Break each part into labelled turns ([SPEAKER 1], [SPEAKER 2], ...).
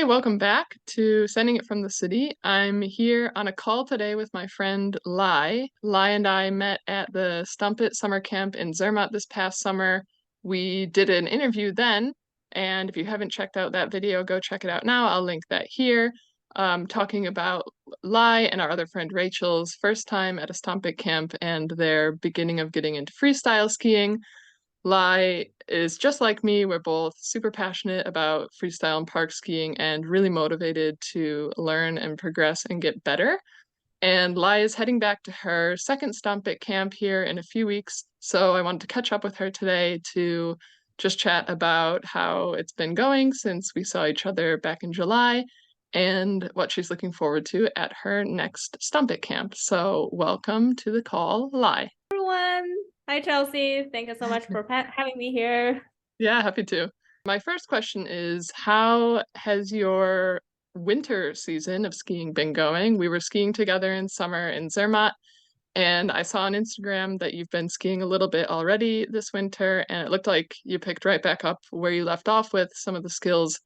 [SPEAKER 1] Hey, welcome back to Sending It from the City. I'm here on a call today with my friend Lai. Lai and I met at the Stomp It summer camp in Zermatt this past summer. We did an interview then, and if you haven't checked out that video, go check it out now. I'll link that here. Talking about Lai and our other friend Rachel's first time at a Stomp It camp and their beginning of getting into freestyle skiing. Lai is just like me. We're both super passionate about freestyle and park skiing and really motivated to learn and progress and get better. And Lai is heading back to her second Stomp It camp here in a few weeks. So I wanted to catch up with her today to just chat about how it's been going since we saw each other back in July and what she's looking forward to at her next Stomp It camp. So welcome to the call, Lai.
[SPEAKER 2] Everyone. Hi, Chelsea. Thank you so much for having me here.
[SPEAKER 1] Yeah, happy to. My first question is, how has your winter season of skiing been going? We were skiing together in summer in Zermatt, and I saw on Instagram that you've been skiing a little bit already this winter, and it looked like you picked right back up where you left off with some of the skills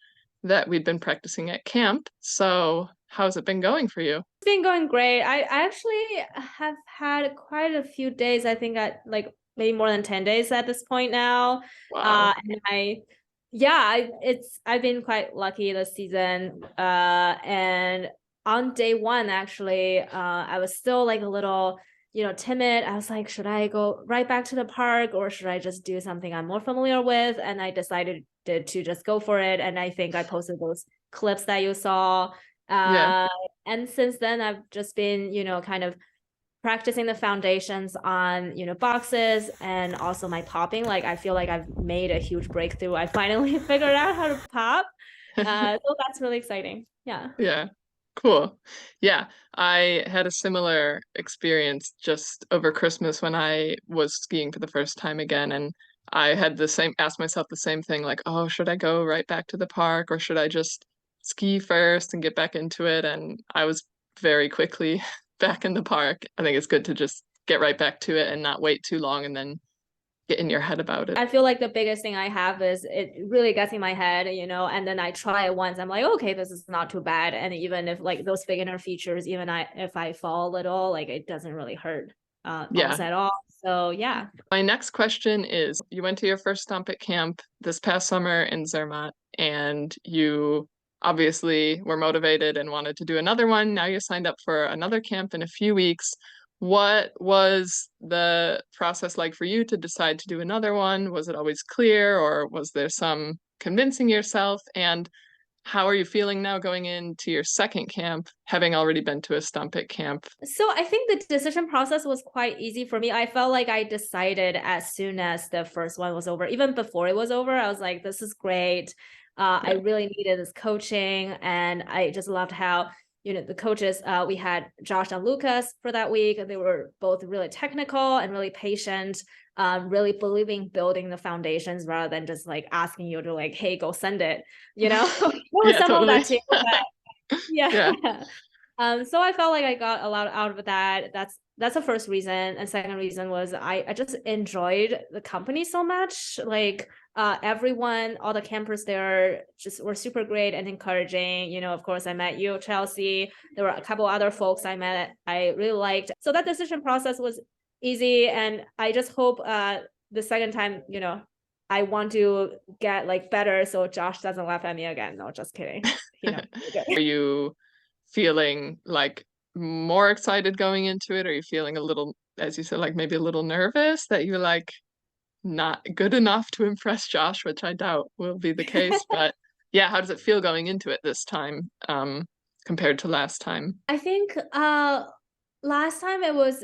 [SPEAKER 1] that we'd been practicing at camp. So, how's it been going for you?
[SPEAKER 2] It's been going great. I actually have had quite a few days, I think at like maybe more than 10 days at this point now.
[SPEAKER 1] Wow.
[SPEAKER 2] And I've been quite lucky this season. And on day one, actually, I was still like a little, timid. I was like, should I go right back to the park or should I just do something I'm more familiar with? And I decided to just go for it. And I think I posted those clips that you saw.
[SPEAKER 1] Yeah.
[SPEAKER 2] And since then, I've just been, kind of practicing the foundations on, boxes and also my popping. Like, I feel like I've made a huge breakthrough. I finally figured out how to pop. So that's really exciting. Yeah.
[SPEAKER 1] Yeah. Cool. Yeah, I had a similar experience just over Christmas when I was skiing for the first time again, and I had asked myself the same thing, like, oh, should I go right back to the park or should I just ski first and get back into it? And I was very quickly back in the park. I think it's good to just get right back to it and not wait too long and then get in your head about it.
[SPEAKER 2] I feel like the biggest thing I have is it really gets in my head, and then I try it once. I'm like, okay, this is not too bad. And even if like those beginner features, if I fall a little, like it doesn't really hurt almost
[SPEAKER 1] Yeah.
[SPEAKER 2] at all. So yeah.
[SPEAKER 1] My next question is, you went to your first Stomp It camp this past summer in Zermatt, and you obviously were motivated and wanted to do another one. Now you signed up for another camp in a few weeks. What was the process like for you to decide to do another one? Was it always clear, or was there some convincing yourself? And how are you feeling now going into your second camp, having already been to a Stomp It camp?
[SPEAKER 2] So I think the decision process was quite easy for me. I felt like I decided as soon as the first one was over, even before it was over, I was like, this is great. I really needed this coaching, and I just loved how the coaches, we had Josh and Lucas for that week. They were both really technical and really patient, really believing building the foundations rather than just like asking you to like, hey, go send it, there was
[SPEAKER 1] Yeah,
[SPEAKER 2] some
[SPEAKER 1] totally.
[SPEAKER 2] of that too, but yeah.
[SPEAKER 1] Yeah.
[SPEAKER 2] So I felt like I got a lot out of that. That's the first reason. And second reason was I just enjoyed the company so much. Like everyone, all the campers there just were super great and encouraging. Of course, I met you, Chelsea. There were a couple other folks I met I really liked. So that decision process was easy. And I just hope the second time, I want to get like better so Josh doesn't laugh at me again. No, just kidding.
[SPEAKER 1] Are you feeling like more excited going into it? Are you feeling a little, as you said, like maybe a little nervous that you're like not good enough to impress Josh, which I doubt will be the case. But yeah, how does it feel going into it this time, compared to last time?
[SPEAKER 2] I think last time it was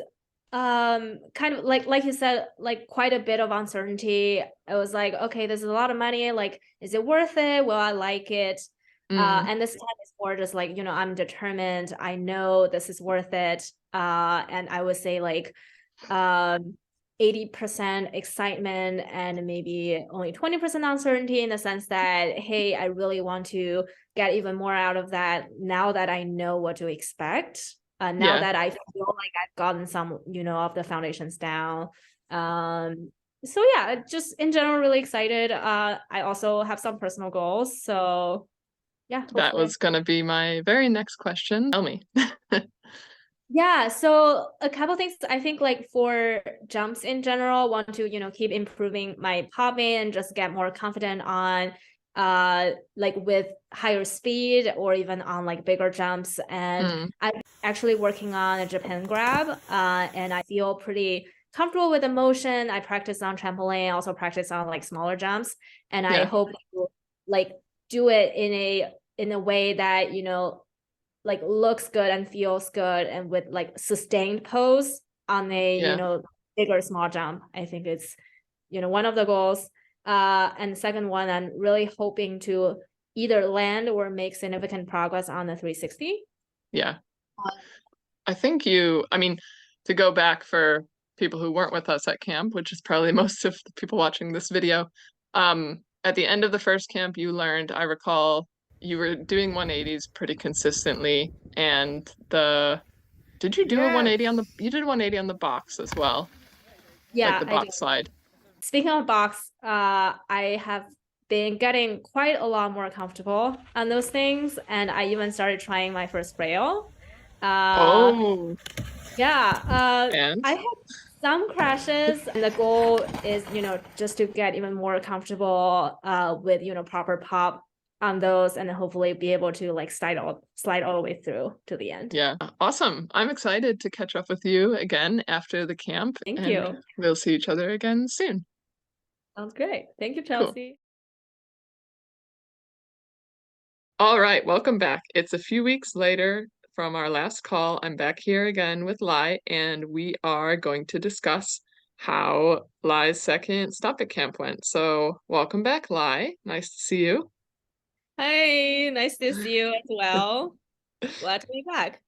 [SPEAKER 2] kind of like you said, like quite a bit of uncertainty. It was like, okay, this is a lot of money. Like, is it worth it? Will I like it? And this time is more just like, I'm determined. I know this is worth it. And I would say like 80% excitement and maybe only 20% uncertainty in the sense that, hey, I really want to get even more out of that now that I know what to expect. Now that I feel like I've gotten some, of the foundations down. So yeah, just in general, really excited. I also have some personal goals. So yeah,
[SPEAKER 1] That
[SPEAKER 2] hopefully.
[SPEAKER 1] was gonna be my very next question. Tell me.
[SPEAKER 2] Yeah, so a couple things I think like for jumps in general, want to, keep improving my popping and just get more confident on like with higher speed or even on like bigger jumps. And
[SPEAKER 1] Mm,
[SPEAKER 2] I'm actually working on a Japan grab and I feel pretty comfortable with the motion. I practice on trampoline, also practice on like smaller jumps, and I
[SPEAKER 1] yeah,
[SPEAKER 2] hope to like do it in a way that, like looks good and feels good and with like sustained pose on a
[SPEAKER 1] yeah,
[SPEAKER 2] big or small jump. I think it's one of the goals. And the second one, I'm really hoping to either land or make significant progress on the 360.
[SPEAKER 1] yeah. I think I mean, to go back for people who weren't with us at camp, which is probably most of the people watching this video, at the end of the first camp, you learned, I recall, you were doing 180s pretty consistently, and did you do a
[SPEAKER 2] Yeah,
[SPEAKER 1] 180 you did a 180 on the box as well, like
[SPEAKER 2] yeah,
[SPEAKER 1] the
[SPEAKER 2] I do.
[SPEAKER 1] box slide.
[SPEAKER 2] Speaking of box, I have been getting quite a lot more comfortable on those things, and I even started trying my first rail. Uh,
[SPEAKER 1] Oh,
[SPEAKER 2] Yeah,
[SPEAKER 1] and
[SPEAKER 2] I had some crashes, and the goal is, just to get even more comfortable with, proper pop on those, and then hopefully be able to like slide all the way through to the end.
[SPEAKER 1] yeah, awesome. I'm excited to catch up with you again after the camp,
[SPEAKER 2] Thank
[SPEAKER 1] and
[SPEAKER 2] you.
[SPEAKER 1] we'll see each other again soon.
[SPEAKER 2] Sounds great. Thank you,
[SPEAKER 1] Cool.
[SPEAKER 2] Chelsea.
[SPEAKER 1] All right, welcome back. It's a few weeks later from our last call. I'm back here again with Lai, and we are going to discuss how Lai's second Stomp It camp went. So, welcome back, Lai. Nice to see you.
[SPEAKER 2] Hi, nice to see you as well. Glad to be back.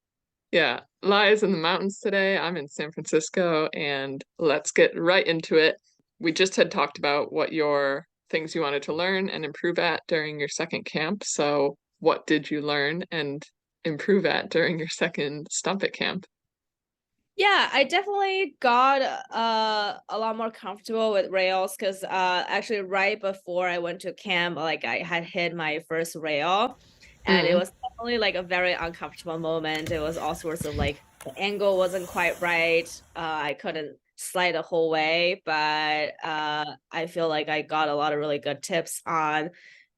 [SPEAKER 1] Yeah, Lai is in the mountains today. I'm in San Francisco, and let's get right into it. We just had talked about what your things you wanted to learn and improve at during your second camp. So, what did you learn and improve at during your second Stomp It camp?
[SPEAKER 2] Yeah, I definitely got a lot more comfortable with rails because actually right before I went to camp, like I had hit my first rail and it
[SPEAKER 1] Mm,
[SPEAKER 2] was definitely like a very uncomfortable moment. It was all sorts of like the angle wasn't quite right. I couldn't slide the whole way, but I feel like I got a lot of really good tips on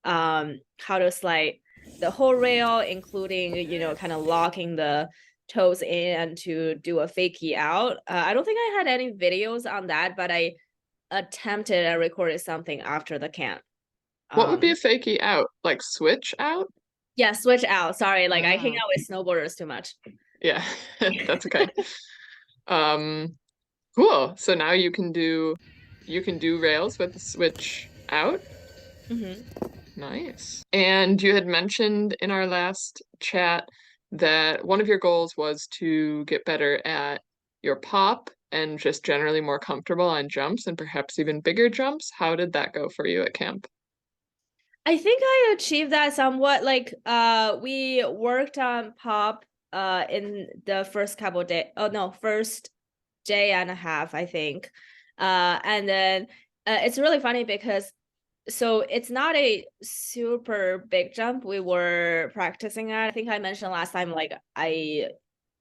[SPEAKER 2] how to slide the whole rail, including, kind of locking the toes in and to do a fakie out. I don't think I had any videos on that, but I attempted and recorded something after the camp.
[SPEAKER 1] what would be a
[SPEAKER 2] Um,
[SPEAKER 1] fakie out? Like switch out?
[SPEAKER 2] yeah, switch out. Sorry, like I hang
[SPEAKER 1] Ah,
[SPEAKER 2] out with snowboarders too much.
[SPEAKER 1] yeah, that's okay. Um, cool. So now you can do rails with the switch out.
[SPEAKER 2] Mhm.
[SPEAKER 1] Nice. And you had mentioned in our last chat that one of your goals was to get better at your pop and just generally more comfortable on jumps and perhaps even bigger jumps. How did that go for you at camp?
[SPEAKER 2] I think I achieved that somewhat. Like we worked on pop in the first couple days. Oh no, first day and a half, I think. And then it's really funny because so it's not a super big jump we were practicing at. I think I mentioned last time, like I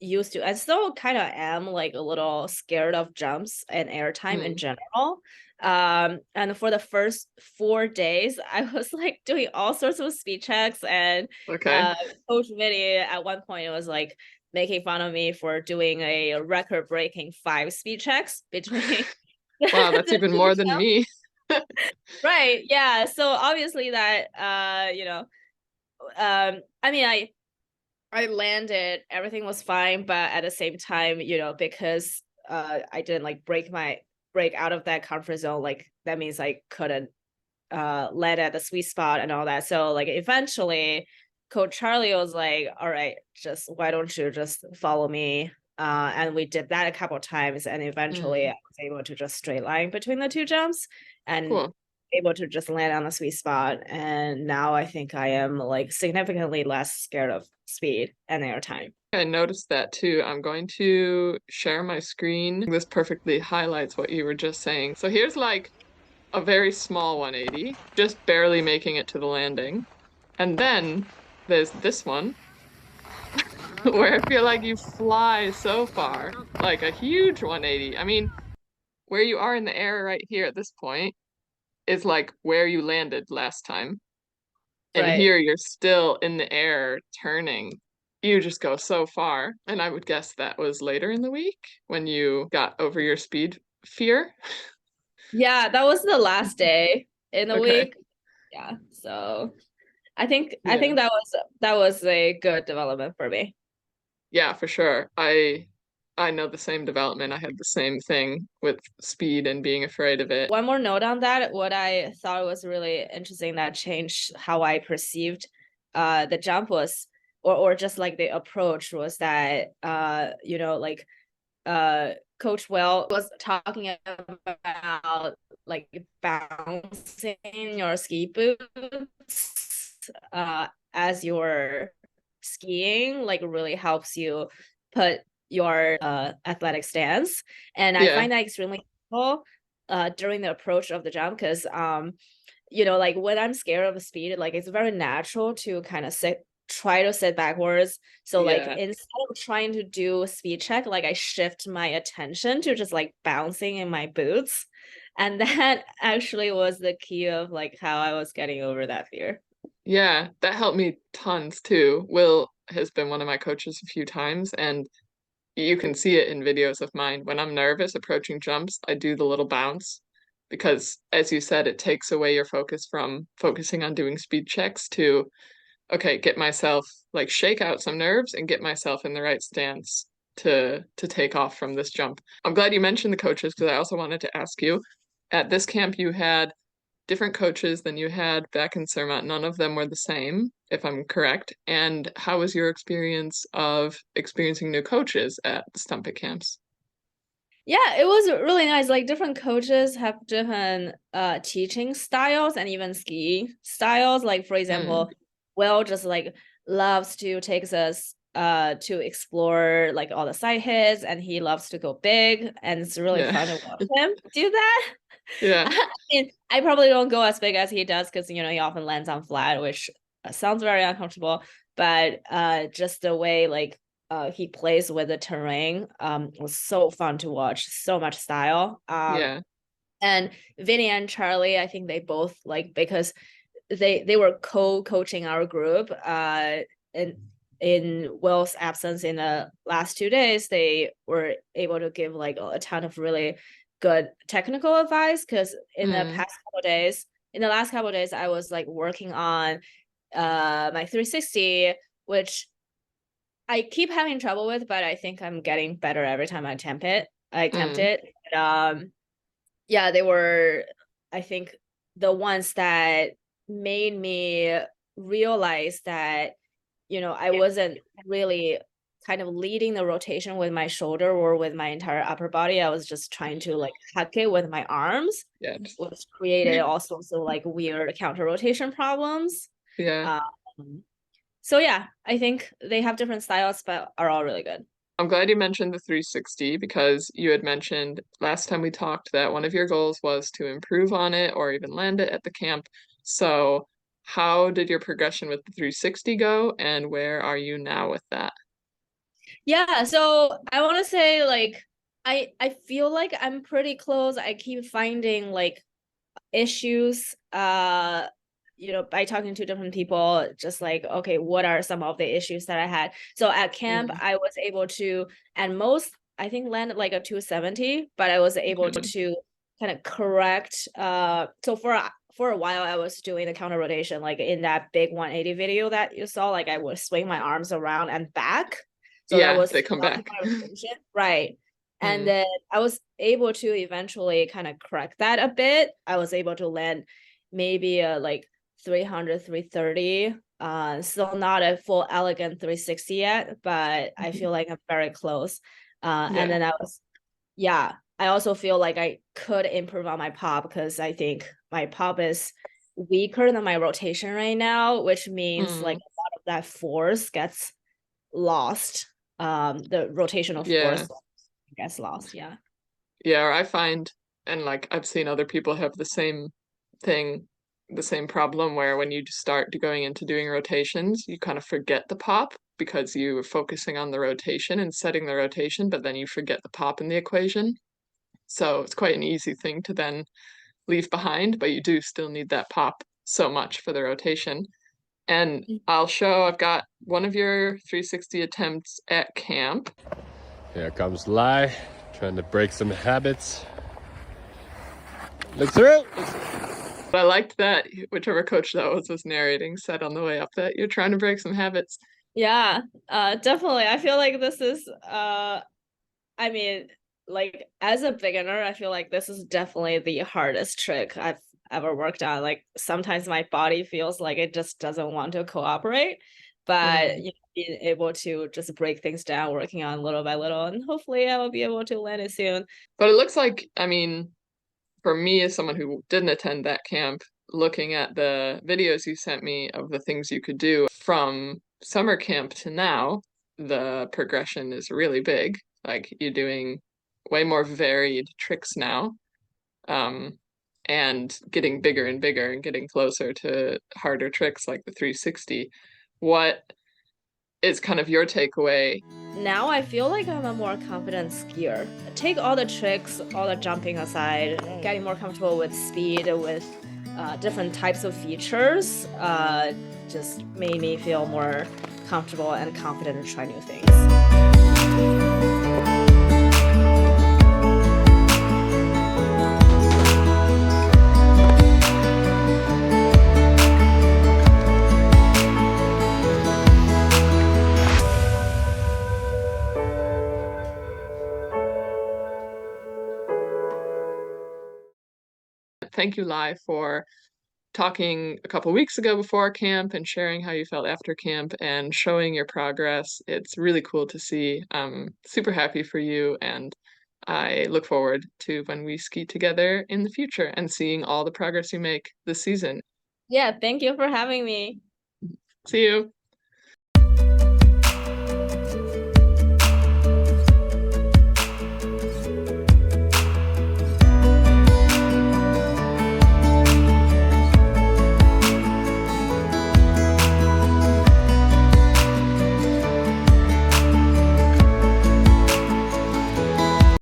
[SPEAKER 2] used to, I still kind of am like a little scared of jumps and airtime in
[SPEAKER 1] Hmm.
[SPEAKER 2] general. And for the first 4 days, I was like doing all sorts of speed checks, and
[SPEAKER 1] Okay.
[SPEAKER 2] uh, Coach Vinny at one point was like making fun of me for doing a record-breaking 5 speed checks between
[SPEAKER 1] Wow, that's
[SPEAKER 2] the
[SPEAKER 1] even
[SPEAKER 2] two.
[SPEAKER 1] more than me.
[SPEAKER 2] Right. Yeah. So obviously that I mean I landed, everything was fine, but at the same time, because I didn't like break out of that comfort zone, like that means I couldn't land at the sweet spot and all that. So like eventually Coach Charlie was like, all right, just why don't you just follow me? And we did that a couple of times, and eventually I
[SPEAKER 1] Mm,
[SPEAKER 2] was able to just straight line between the two jumps and
[SPEAKER 1] cool.
[SPEAKER 2] able to just land on the sweet spot. And now I think I am like significantly less scared of speed and airtime.
[SPEAKER 1] I noticed that too. I'm going to share my screen. This perfectly highlights what you were just saying. So here's like a very small 180, just barely making it to the landing. And then there's this one where I feel like you fly so far, like a huge 180. I mean, where you are in the air right here at this point is like where you landed last time. And
[SPEAKER 2] Right.
[SPEAKER 1] here you're still in the air turning. You just go so far. And I would guess that was later in the week when you got over your speed fear.
[SPEAKER 2] Yeah, that was the last day in the
[SPEAKER 1] Okay.
[SPEAKER 2] week. Yeah. So I think
[SPEAKER 1] Yeah.
[SPEAKER 2] that was a good development for me.
[SPEAKER 1] Yeah, for sure. I know the same development. I had the same thing with speed and being afraid of it.
[SPEAKER 2] One more note on that, what I thought was really interesting that changed how I perceived the jump was or just like the approach was that like Coach Well was talking about like bouncing your ski boots as you're skiing, like really helps you put your athletic stance. And I
[SPEAKER 1] Yeah.
[SPEAKER 2] find that extremely helpful during the approach of the jump because like when I'm scared of speed, like it's very natural to kind of try to sit backwards. So like
[SPEAKER 1] Yeah.
[SPEAKER 2] instead of trying to do a speed check, like I shift my attention to just like bouncing in my boots. And that actually was the key of like how I was getting over that fear.
[SPEAKER 1] Yeah, that helped me tons too. Will has been one of my coaches a few times, and you can see it in videos of mine. When I'm nervous approaching jumps, I do the little bounce because, as you said, it takes away your focus from focusing on doing speed checks to, okay, get myself like shake out some nerves and get myself in the right stance to take off from this jump. I'm glad you mentioned the coaches because I also wanted to ask you, at this camp you had different coaches than you had back in Zermatt. None of them were the same, if I'm correct. And how was your experience of experiencing new coaches at the Stomp camps?
[SPEAKER 2] Yeah, it was really nice. Like different coaches have different teaching styles and even ski styles. Like for
[SPEAKER 1] Mm,
[SPEAKER 2] example, Will just like loves to take us to explore like all the side hits and he loves to go big and it's really
[SPEAKER 1] yeah.
[SPEAKER 2] fun to watch him do that.
[SPEAKER 1] Yeah.
[SPEAKER 2] I mean, I probably don't go as big as he does because he often lands on flat, which sounds very uncomfortable. But just the way like he plays with the terrain was so fun to watch, so much style.
[SPEAKER 1] Yeah.
[SPEAKER 2] And Vinny and Charlie, I think they both like because they were co-coaching our group and in Will's absence in the last 2 days, they were able to give like a ton of really good technical advice because
[SPEAKER 1] Mm,
[SPEAKER 2] in the last couple of days, I was like working on my 360, which I keep having trouble with, but I think I'm getting better every time I attempt it.
[SPEAKER 1] mm,
[SPEAKER 2] But, yeah, they were, I think, the ones that made me realize that, I wasn't really kind of leading the rotation with my shoulder or with my entire upper body. I was just trying to like hack it with my arms,
[SPEAKER 1] yeah.
[SPEAKER 2] which created all sorts of like weird counter rotation problems.
[SPEAKER 1] Yeah.
[SPEAKER 2] Um, so yeah, I think they have different styles, but are all really good.
[SPEAKER 1] I'm glad you mentioned the 360 because you had mentioned last time we talked that one of your goals was to improve on it or even land it at the camp. So, how did your progression with the 360 go, and where are you now with that?
[SPEAKER 2] Yeah, so I want to say like I feel like I'm pretty close. I keep finding like issues by talking to different people just like okay, what are some of the issues that I had. So at camp
[SPEAKER 1] Mm,
[SPEAKER 2] I was able to at most I think land like a 270, but I was able
[SPEAKER 1] okay.
[SPEAKER 2] to kind of correct so for a while I was doing the counter rotation like in that big 180 video that you saw, like I would swing my arms around and back, so that
[SPEAKER 1] Yeah,
[SPEAKER 2] was
[SPEAKER 1] they come
[SPEAKER 2] blocking
[SPEAKER 1] back.
[SPEAKER 2] my rotation, right? And
[SPEAKER 1] Mm,
[SPEAKER 2] then I was able to eventually kind of correct that a bit. I was able to land maybe like 300, 330. Still not a full elegant 360 yet, but I feel like I'm very close. And
[SPEAKER 1] yeah.
[SPEAKER 2] then yeah, I also feel like I could improve on my pop because I think my pop is weaker than my rotation right now, which means like
[SPEAKER 1] Mm,
[SPEAKER 2] a lot of that force gets lost. The rotational
[SPEAKER 1] yeah.
[SPEAKER 2] force gets lost. Yeah.
[SPEAKER 1] Yeah, or I find, and like I've seen other people have the same thing. the same problem where when you start going into doing rotations, you kind of forget the pop because you were focusing on the rotation and setting the rotation, but then you forget the pop in the equation. So it's quite an easy thing to then leave behind, but you do still need that pop so much for the rotation. And I'll show I've got one of your 360 attempts at camp.
[SPEAKER 3] Here comes Lai, trying to break some habits. Look through!
[SPEAKER 1] I liked that whichever coach that was narrating said on the way up that you're trying to break some habits.
[SPEAKER 2] Yeah, definitely. I feel like this is I mean, like as a beginner, I feel like this is definitely the hardest trick I've ever worked on. Like sometimes my body feels like it just doesn't want to cooperate, but you know, being able to just break things down, working on little by little, and hopefully I will be able to land it soon.
[SPEAKER 1] But it looks like, I mean, for me as someone who didn't attend that camp, looking at the videos you sent me of the things you could do from summer camp to now, the progression is really big. Like you're doing way more varied tricks now, and getting bigger and bigger and getting closer to harder tricks like the 360. What is kind of your takeaway?
[SPEAKER 2] Now I feel like I'm a more confident skier. Take all the tricks, all the jumping aside, getting more comfortable with speed, with different types of features, just made me feel more comfortable and confident to try new things.
[SPEAKER 1] Thank you, Lai, for talking a couple weeks ago before camp and sharing how you felt after camp and showing your progress. It's really cool to see. I'm super happy for you, and I look forward to when we ski together in the future and seeing all the progress you make this season.
[SPEAKER 2] Yeah, thank you for having me.
[SPEAKER 1] See you.